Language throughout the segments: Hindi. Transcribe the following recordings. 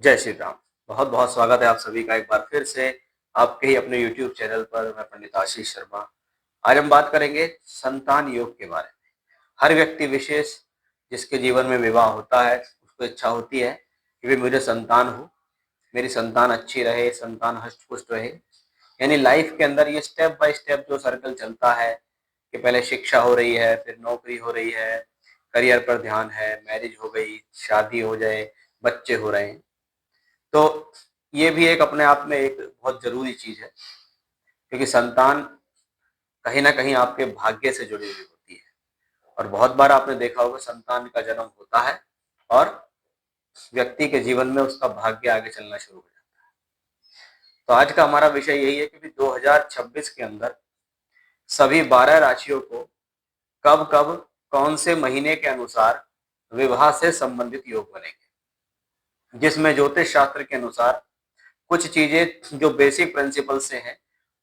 जय श्री राम। बहुत बहुत स्वागत है आप सभी का एक बार फिर से आपके ही अपने YouTube चैनल पर। मैं पंडित आशीष शर्मा। आज हम बात करेंगे संतान योग के बारे में। हर व्यक्ति विशेष जिसके जीवन में विवाह होता है उसको इच्छा होती है कि भाई मुझे संतान हो, मेरी संतान अच्छी रहे, संतान हष्ट पुष्ट रहे। यानी लाइफ के अंदर ये स्टेप बाय स्टेप जो सर्कल चलता है कि पहले शिक्षा हो रही है, फिर नौकरी हो रही है, करियर पर ध्यान है, मैरिज हो गई, शादी हो जाए, बच्चे हो रहे हैं। तो ये भी एक अपने आप में एक बहुत ज़रूरी चीज़ है, क्योंकि संतान कहीं न कहीं आपके भाग्य से जुड़ी हुई होती है। और बहुत बार आपने देखा होगा संतान का जन्म होता है और व्यक्ति के जीवन में उसका भाग्य आगे चलना शुरू हो जाता है। तो आज का हमारा विषय यही है कि 2026 के अंदर सभी 12 राशियों को कब-कब, कौन से महीने के अनुसार विवाह से संबंधित योग बनेंगे। जिसमें ज्योतिष शास्त्र के अनुसार कुछ चीजें जो बेसिक प्रिंसिपल से हैं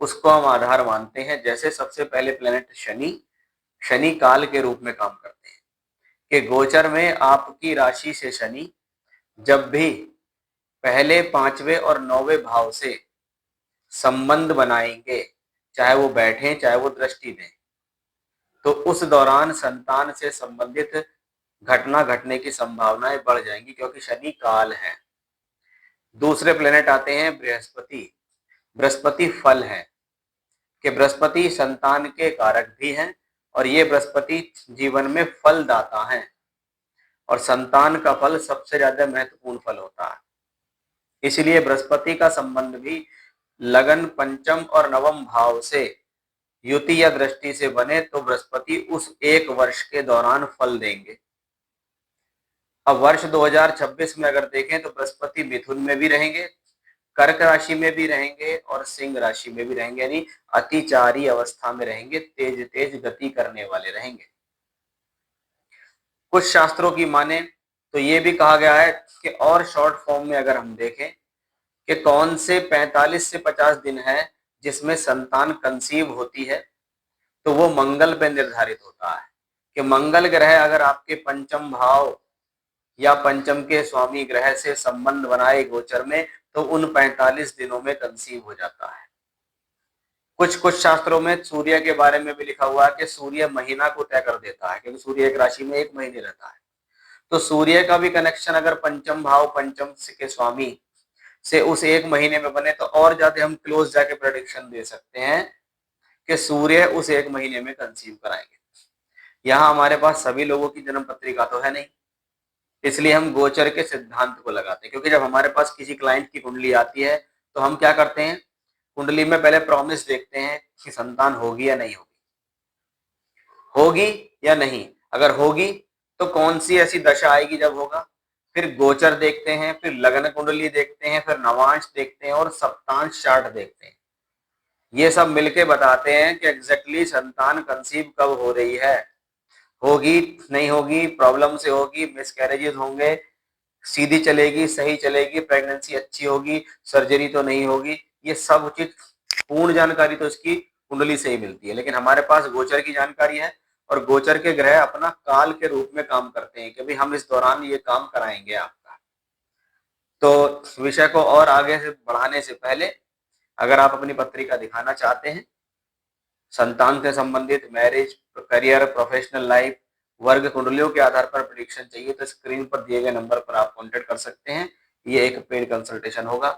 उसको हम आधार मानते हैं। जैसे सबसे पहले प्लेनेट शनि, शनि काल के रूप में काम करते हैं कि गोचर में आपकी राशि से शनि जब भी पहले 5वें और 9वें भाव से संबंध बनाएंगे, चाहे वो बैठे चाहे वो दृष्टि दें, तो उस दौरान संतान से संबंधित घटना घटने की संभावनाएं बढ़ जाएंगी, क्योंकि शनि काल है। दूसरे प्लेनेट आते हैं बृहस्पति। बृहस्पति फल है कि बृहस्पति संतान के कारक भी हैं और ये बृहस्पति जीवन में फल दाता हैं, और संतान का फल सबसे ज्यादा महत्वपूर्ण फल होता है। इसलिए बृहस्पति का संबंध भी लगन पंचम और नवम भाव से युति या दृष्टि से बने तो बृहस्पति उस एक वर्ष के दौरान फल देंगे। अब वर्ष 2026 में अगर देखें तो बृहस्पति मिथुन में भी रहेंगे, कर्क राशि में भी रहेंगे और सिंह राशि में भी रहेंगे, यानी अतिचारी अवस्था में रहेंगे, तेज तेज गति करने वाले रहेंगे। कुछ शास्त्रों की माने तो ये भी कहा गया है कि और शॉर्ट फॉर्म में अगर हम देखें कि कौन से 45 से 50 दिन है जिसमें संतान कंसीव होती है, तो वो मंगल पे निर्धारित होता है कि मंगल ग्रह अगर आपके पंचम भाव या पंचम के स्वामी ग्रह से संबंध बनाए गोचर में, तो उन 45 दिनों में कंसीव हो जाता है। कुछ कुछ शास्त्रों में सूर्य के बारे में भी लिखा हुआ है कि सूर्य महीना को तय कर देता है, क्योंकि सूर्य एक राशि में एक महीने रहता है। तो सूर्य का भी कनेक्शन अगर पंचम भाव पंचम के स्वामी से उस एक महीने में बने तो और ज्यादा हम क्लोज जाके प्रेडिक्शन दे सकते हैं कि सूर्य उस एक महीने में कंसीव कराएंगे। यहाँ हमारे पास सभी लोगों की जन्म पत्रिका तो है नहीं, इसलिए हम गोचर के सिद्धांत को लगाते हैं। क्योंकि जब हमारे पास किसी क्लाइंट की कुंडली आती है तो हम क्या करते हैं, कुंडली में पहले प्रॉमिस देखते हैं कि संतान होगी या नहीं होगी, होगी या नहीं। अगर होगी तो कौन सी ऐसी दशा आएगी जब होगा, फिर गोचर देखते हैं, फिर लग्न कुंडली देखते हैं, फिर नवांश देखते हैं और सप्तांश चार्ट देखते हैं। ये सब मिलके बताते हैं कि एग्जैक्टली संतान कंसीव कब हो रही है, होगी नहीं होगी, प्रॉब्लम से होगी, मिसकैरेजेस होंगे, सीधी चलेगी, सही चलेगी, प्रेगनेंसी अच्छी होगी, सर्जरी तो नहीं होगी। ये सब उचित पूर्ण जानकारी तो इसकी कुंडली से ही मिलती है, लेकिन हमारे पास गोचर की जानकारी है और गोचर के ग्रह अपना काल के रूप में काम करते हैं कि भाई हम इस दौरान ये काम कराएंगे आपका। तो विषय को और आगे से बढ़ाने से पहले अगर आप अपनी पत्रिका दिखाना चाहते हैं, संतान से संबंधित, मैरिज, करियर, प्रोफेशनल लाइफ, वर्ग कुंडलियों के आधार पर प्रेडिक्शन चाहिए तो स्क्रीन पर दिए गए नंबर पर आप कांटेक्ट कर सकते हैं। ये एक पेड कंसल्टेशन होगा।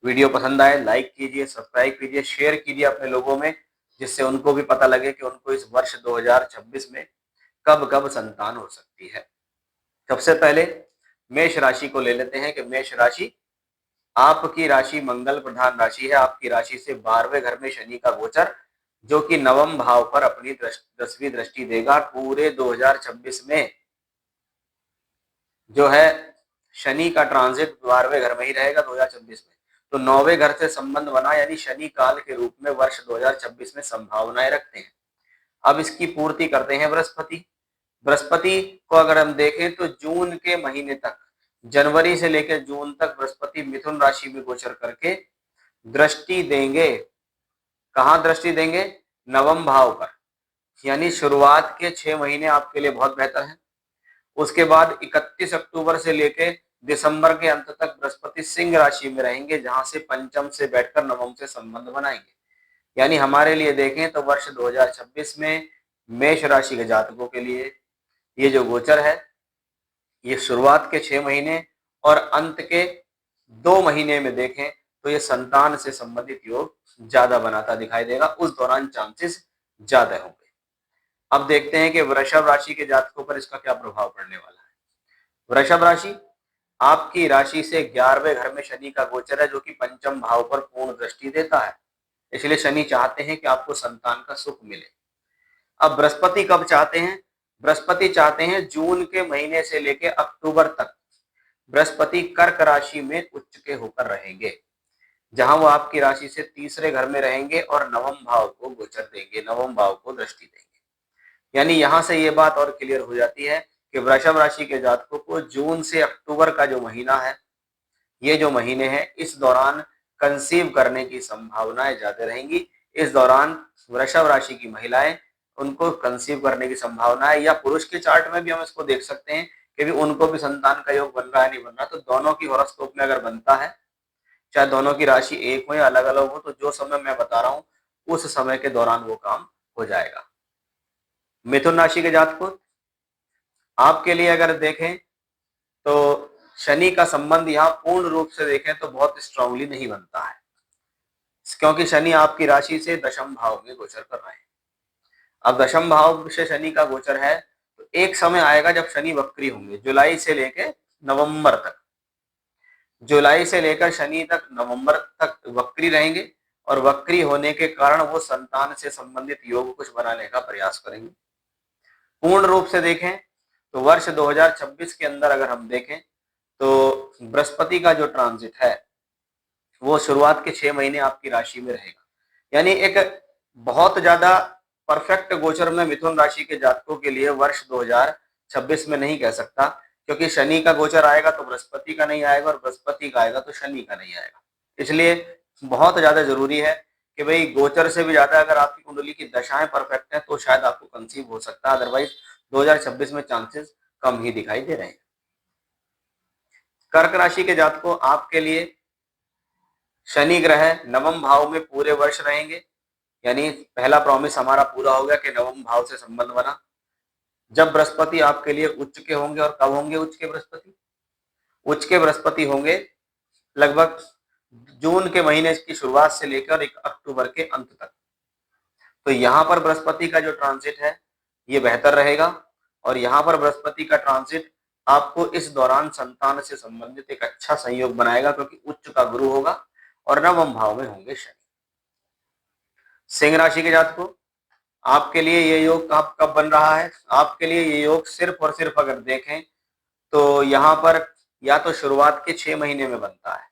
वीडियो पसंद आए लाइक कीजिए, सब्सक्राइब कीजिए, शेयर कीजिए अपने लोगों में, जिससे उनको भी पता लगे कि उनको इस वर्ष 2026 में कब कब संतान हो सकती है। सबसे पहले मेष राशि को ले लेते हैं कि मेष राशि आपकी राशि मंगल प्रधान राशि है। आपकी राशि से 12वें घर में शनि का गोचर, जो कि नवम भाव पर अपनी 10वीं दृष्टि देगा। पूरे 2026 में जो है शनि का ट्रांजिट 12वें घर में ही रहेगा 2026 में। तो 9वें घर से संबंध बना, यानी शनि काल के रूप में वर्ष 2026 में संभावनाएं रखते हैं। अब इसकी पूर्ति करते हैं बृहस्पति। बृहस्पति को अगर हम देखें तो जून के महीने तक, जनवरी से लेकर जून तक बृहस्पति मिथुन राशि में गोचर करके दृष्टि देंगे। कहाँ दृष्टि देंगे? नवम भाव पर। यानी शुरुआत के 6 महीने आपके लिए बहुत बेहतर है। उसके बाद 31 अक्टूबर से लेके दिसंबर के अंत तक बृहस्पति सिंह राशि में रहेंगे, जहां से पंचम से बैठकर नवम से संबंध बनाएंगे। यानी हमारे लिए देखें तो वर्ष 2026 में मेष राशि के जातकों के लिए ये जो गोचर है, ये शुरुआत के 6 महीने और अंत के 2 महीने में देखें तो ये संतान से संबंधित योग ज्यादा बनाता दिखाई देगा, उस दौरान चांसेस ज्यादा होंगे। अब देखते हैं कि वृषभ राशि के जातकों पर इसका क्या प्रभाव पड़ने वाला है। वृषभ राशि, आपकी राशि से 11वें घर में शनि का गोचर है, जो कि पंचम भाव पर पूर्ण दृष्टि देता है। इसलिए शनि चाहते हैं कि आपको संतान का सुख मिले। अब बृहस्पति कब चाहते हैं? बृहस्पति चाहते हैं जून के महीने से लेकर अक्टूबर तक बृहस्पति कर्क राशि में उच्च के होकर रहेंगे, जहां वो आपकी राशि से तीसरे घर में रहेंगे और नवम भाव को गोचर देंगे, नवम भाव को दृष्टि देंगे। यानी यहां से ये बात और क्लियर हो जाती है कि वृषभ राशि के जातकों को जून से अक्टूबर का जो महीना है, ये जो महीने हैं, इस दौरान कंसीव करने की संभावनाएं ज्यादा रहेंगी। इस दौरान वृषभ राशि की महिलाएं, उनको कंसीव करने की संभावना है, या पुरुष के चार्ट में भी हम इसको देख सकते हैं कि भी उनको भी संतान का योग बन रहा है नहीं बन रहा। तो दोनों की हॉरोस्कोप में अगर बनता है, चाहे दोनों की राशि एक हो या अलग अलग हो, तो जो समय मैं बता रहा हूं उस समय के दौरान वो काम हो जाएगा। मिथुन राशि के जातकों, आपके लिए अगर देखें तो शनि का संबंध यहाँ पूर्ण रूप से देखें तो बहुत स्ट्रांगली नहीं बनता है, क्योंकि शनि आपकी राशि से दशम भाव में गोचर कर रहे हैं। अब दशम भाव से शनि का गोचर है, तो एक समय आएगा जब शनि वक्री होंगे, जुलाई से लेकर नवंबर तक। जुलाई से लेकर शनि तक नवंबर तक वक्री रहेंगे, और वक्री होने के कारण वो संतान से संबंधित योग कुछ बनाने का प्रयास करेंगे। पूर्ण रूप से देखें तो वर्ष 2026 के अंदर अगर हम देखें तो बृहस्पति का जो ट्रांजिट है वो शुरुआत के 6 महीने आपकी राशि में रहेगा। यानी एक बहुत ज्यादा परफेक्ट गोचर में मिथुन राशि के जातकों के लिए वर्ष 2026 में नहीं कह सकता, क्योंकि शनि का गोचर आएगा तो बृहस्पति का नहीं आएगा, और बृहस्पति का आएगा तो शनि का नहीं आएगा। इसलिए बहुत ज्यादा जरूरी है कि भाई गोचर से भी ज्यादा अगर आपकी कुंडली की दशाएं परफेक्ट है तो शायद आपको कंसीव हो सकता है, अदरवाइज 2026 में चांसेस कम ही दिखाई दे रहे हैं। कर्क राशि के जातकों, आपके लिए शनि ग्रह नवम भाव में पूरे वर्ष रहेंगे। यानी पहला प्रॉमिस हमारा पूरा हो गया कि नवम भाव से संबंध बना। जब बृहस्पति आपके लिए उच्च के होंगे, और कब होंगे उच्च के बृहस्पति? उच्च के बृहस्पति होंगे लगभग जून के महीने की शुरुआत से लेकर 1 अक्टूबर के अंत तक। तो यहाँ पर बृहस्पति का जो ट्रांजिट है ये बेहतर रहेगा, और यहाँ पर बृहस्पति का ट्रांजिट आपको इस दौरान संतान से संबंधित एक अच्छा संयोग बनाएगा, क्योंकि उच्च का गुरु होगा और नवम भाव में होंगे शनि। सिंह राशि के जातकों, आपके लिए ये योग कब कब बन रहा है? आपके लिए ये योग सिर्फ और सिर्फ अगर देखें तो यहाँ पर या तो शुरुआत के 6 महीने में बनता है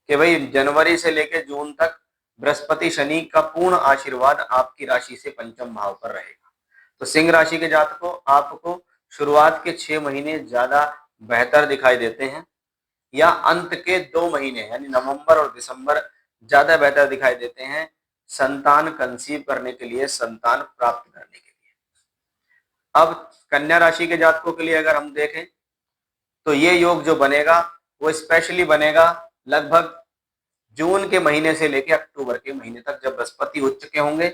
कि भाई जनवरी से लेकर जून तक बृहस्पति शनि का पूर्ण आशीर्वाद आपकी राशि से पंचम भाव पर रहेगा। तो सिंह राशि के जातकों, आपको शुरुआत के 6 महीने ज्यादा बेहतर दिखाई देते हैं, या अंत के 2 महीने यानी नवंबर और दिसंबर ज्यादा बेहतर दिखाई देते हैं संतान कंसीव करने के लिए, संतान प्राप्त करने के लिए। अब कन्या राशि के जातकों के लिए अगर हम देखें तो ये योग जो बनेगा वो स्पेशली बनेगा लगभग जून के महीने से लेकर अक्टूबर के महीने तक, जब बृहस्पति उच्च के होंगे।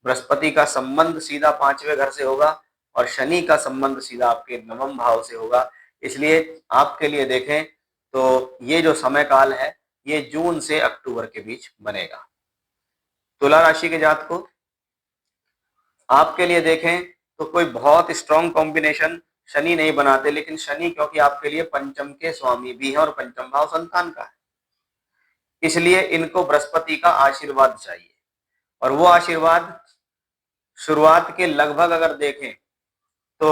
बृहस्पति का संबंध सीधा 5वें घर से होगा, और शनि का संबंध सीधा आपके नवम भाव से होगा। इसलिए आपके लिए देखें तो ये जो समय काल है ये जून से अक्टूबर के बीच बनेगा। तुला राशि के जातकों, आपके लिए देखें तो कोई बहुत स्ट्रॉन्ग कॉम्बिनेशन शनि नहीं बनाते, लेकिन शनि क्योंकि आपके लिए पंचम के स्वामी भी है और पंचम भाव संतान का है, इसलिए इनको बृहस्पति का आशीर्वाद चाहिए। और वो आशीर्वाद शुरुआत के लगभग अगर देखें तो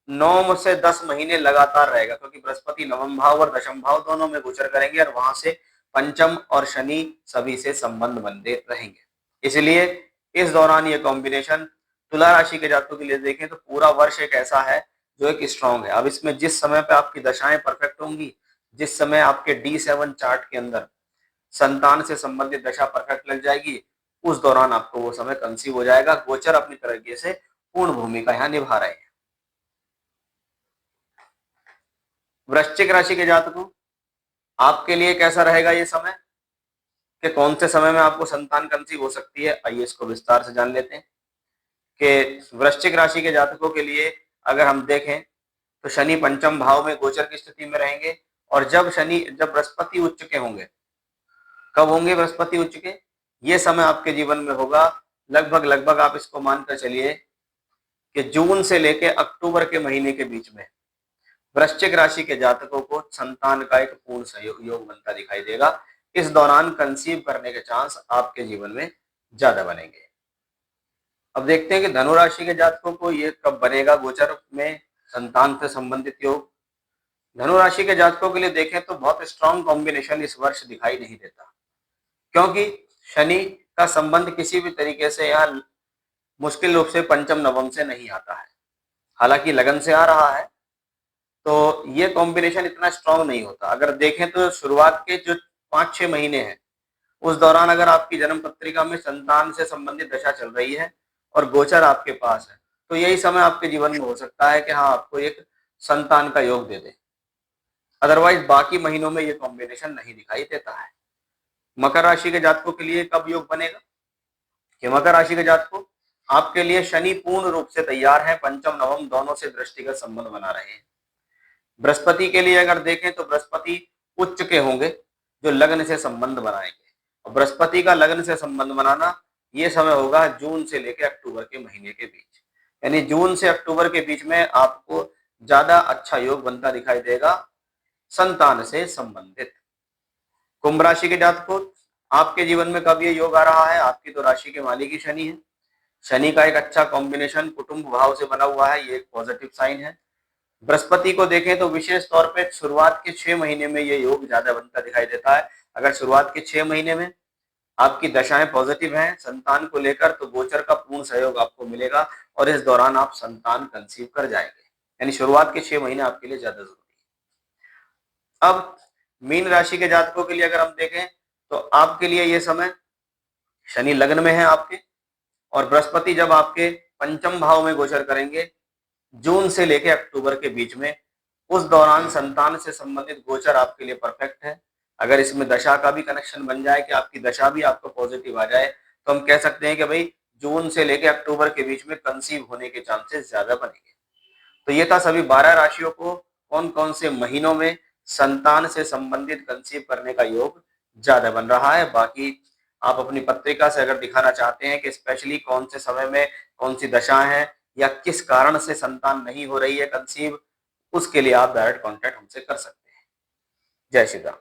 9 से 10 महीने लगातार रहेगा, क्योंकि बृहस्पति नवम भाव और दशम भाव दोनों में गोचर करेंगे, और वहां से पंचम और शनि सभी से संबंध बनते रहेंगे। इसलिए इस दौरान ये कॉम्बिनेशन तुला राशि के जातकों के लिए देखें तो पूरा वर्ष एक ऐसा है जो एक स्ट्रॉन्ग है। अब इसमें जिस समय पे आपकी दशाएं परफेक्ट होंगी, जिस समय आपके D7 चार्ट के अंदर संतान से संबंधित दशा परफेक्ट लग जाएगी, उस दौरान आपको वो समय कंसीव हो जाएगा। गोचर अपनी तरीके से पूर्ण भूमिका यहाँ निभा रहे हैं। वृश्चिक राशि के जातकों, आपके लिए कैसा रहेगा ये समय, कि कौन से समय में आपको संतान कंसीव हो सकती है, आइए इसको विस्तार से जान लेते हैं। कि वृश्चिक राशि के जातकों के लिए अगर हम देखें तो शनि पंचम भाव में गोचर की स्थिति में रहेंगे, और जब बृहस्पति उच्च के होंगे, कब होंगे बृहस्पति उच्च के, ये समय आपके जीवन में होगा लगभग आप इसको मानकर चलिए कि जून से लेके अक्टूबर के महीने के बीच में वृश्चिक राशि के जातकों को संतान का एक पूर्ण सहयोग योग बनता दिखाई देगा। इस दौरान कंसीव करने के चांस आपके जीवन में ज्यादा बनेंगे। अब देखते हैं कि धनु राशि के जातकों को ये कब बनेगा गोचर में संतान से संबंधित योग। धनु राशि के जातकों के लिए देखें तो बहुत स्ट्रॉन्ग कॉम्बिनेशन इस वर्ष दिखाई नहीं देता, क्योंकि शनि का संबंध किसी भी तरीके से यहाँ मुश्किल रूप से पंचम नवम से नहीं आता है, हालांकि लगन से आ रहा है, तो ये कॉम्बिनेशन इतना स्ट्रॉन्ग नहीं होता। अगर देखें तो शुरुआत के जो 5-6 महीने हैं उस दौरान अगर आपकी जन्म पत्रिका में संतान से संबंधित दशा चल रही है और गोचर आपके पास है, तो यही समय आपके जीवन में हो सकता है कि हाँ आपको एक संतान का योग दे दे। अदरवाइज बाकी महीनों में ये कॉम्बिनेशन नहीं दिखाई देता है। मकर राशि के जातकों के लिए कब योग बनेगा, कि मकर राशि के जातकों, आपके लिए शनि पूर्ण रूप से तैयार है, पंचम नवम दोनों से दृष्टिगत संबंध बना रहे हैं। बृहस्पति के लिए अगर देखें तो बृहस्पति उच्च के होंगे जो लग्न से संबंध बनाएंगे, और बृहस्पति का लग्न से संबंध बनाना ये समय होगा जून से लेकर अक्टूबर के महीने के बीच, यानी जून से अक्टूबर के बीच में आपको ज्यादा अच्छा योग बनता दिखाई देगा संतान से संबंधित। कुंभ राशि के जातकों, आपके जीवन में कब ये योग आ रहा है, आपकी तो राशि के मालिक ही शनि है। शनि का एक अच्छा कॉम्बिनेशन कुटुंब भाव से बना हुआ है, ये एक पॉजिटिव साइन है। बृहस्पति को देखें तो विशेष तौर पे शुरुआत के 6 महीने में ये योग ज्यादा बनता दिखाई देता है। अगर शुरुआत के 6 महीने में आपकी दशाएं पॉजिटिव हैं संतान को लेकर, तो गोचर का पूर्ण सहयोग आपको मिलेगा और इस दौरान आप संतान कंसीव कर जाएंगे, यानी शुरुआत के 6 महीने आपके लिए ज्यादा जरूरी है। अब मीन राशि के जातकों के लिए अगर हम देखें तो आपके लिए ये समय शनि लग्न में है आपके, और बृहस्पति जब आपके पंचम भाव में गोचर करेंगे जून से लेकर अक्टूबर के बीच में, उस दौरान संतान से संबंधित गोचर आपके लिए परफेक्ट है। अगर इसमें दशा का भी कनेक्शन बन जाए कि आपकी दशा भी आपको पॉजिटिव आ जाए, तो हम कह सकते हैं कि भाई जून से लेकर अक्टूबर के बीच में कंसीव होने के चांसेस ज्यादा बनेंगे। तो ये था सभी 12 राशियों को कौन कौन से महीनों में संतान से संबंधित कंसीव करने का योग ज्यादा बन रहा है। बाकी आप अपनी पत्रिका से अगर दिखाना चाहते हैं कि स्पेशली कौन से समय में कौन सी दशा है या किस कारण से संतान नहीं हो रही है कंसीव, उसके लिए आप डायरेक्ट कांटेक्ट हमसे कर सकते हैं। जय श्री राम।